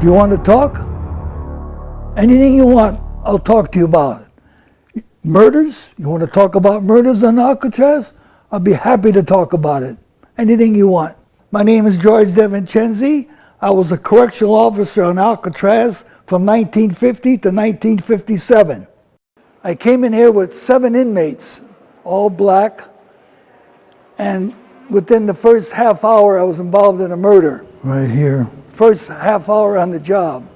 Do you want to talk? Anything you want, I'll talk to you about it. Murders? You want to talk about murders on Alcatraz? I'll be happy to talk about it. Anything you want. My name is George DeVincenzi. I was a correctional officer on Alcatraz from 1950 to 1957. I came in here with 7 inmates, all black, and within the first half hour I was involved in a murder. Right here. First half hour on the job.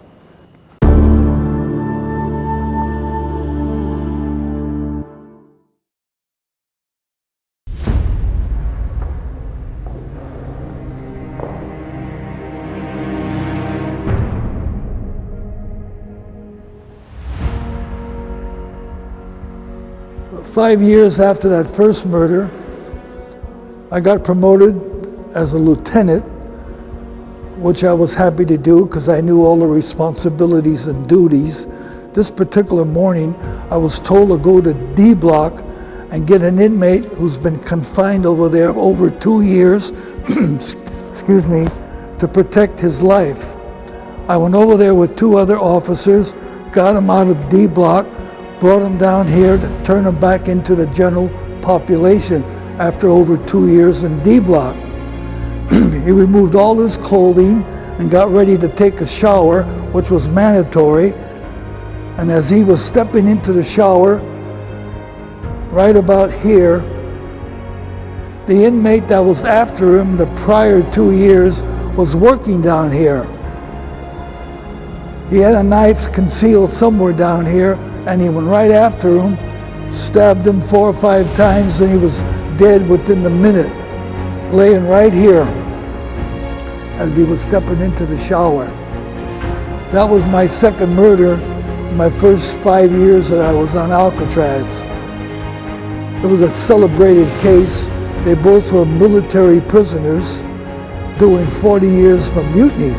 Five years after that first murder, I got promoted as a lieutenant, which I was happy to do because I knew all the responsibilities and duties. This particular morning, I was told to go to D block and get an inmate who's been confined over there over 2 years, excuse me, to protect his life. I went over there with 2 other officers, got him out of D block, brought him down here to turn him back into the general population after over 2 years in D block. He removed all his clothing and got ready to take a shower, which was mandatory. And as he was stepping into the shower, right about here, the inmate that was after him the prior 2 years was working down here. He had a knife concealed somewhere down here, and he went right after him, stabbed him 4 or 5 times, and he was dead within the minute, laying right here as he was stepping into the shower. That was my second murder in my first 5 years that I was on Alcatraz. It was a celebrated case. They both were military prisoners doing 40 years for mutiny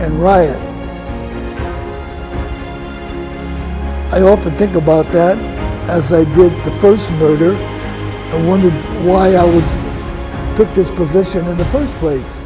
and riot. I often think about that as I did the first murder and wondered why I took this position in the first place.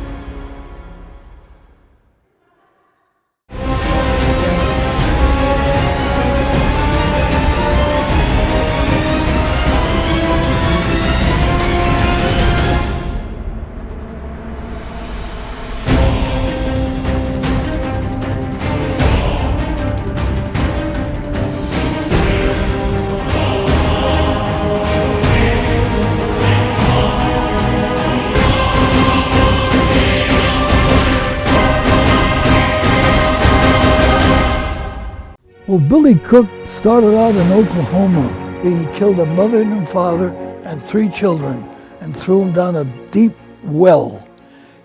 Well, Billy Cook started out in Oklahoma. He killed a mother and a father and 3 children and threw them down a deep well.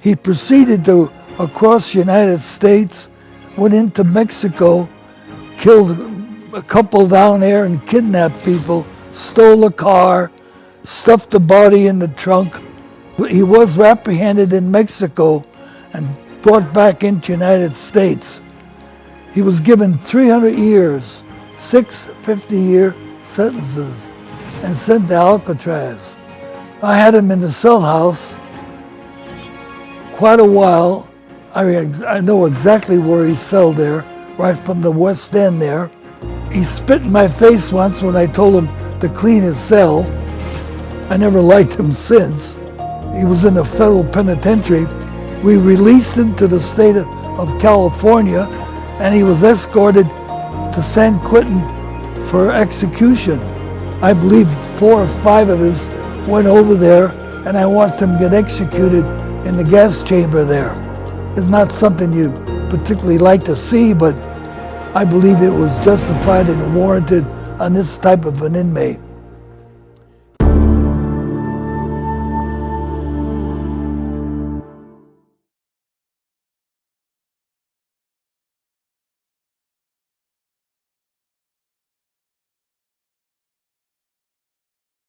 He proceeded to across the United States, went into Mexico, killed a couple down there and kidnapped people, stole a car, stuffed the body in the trunk. He was apprehended in Mexico and brought back into the United States. He was given 300 years, 6 50-year sentences, and sent to Alcatraz. I had him in the cell house quite a while. I know exactly where he celled there, right from the West End there. He spit in my face once when I told him to clean his cell. I never liked him since. He was in a federal penitentiary. We released him to the state of California, and he was escorted to San Quentin for execution. I believe 4 or 5 of us went over there, and I watched him get executed in the gas chamber there. It's not something you particularly like to see, but I believe it was justified and warranted on this type of an inmate.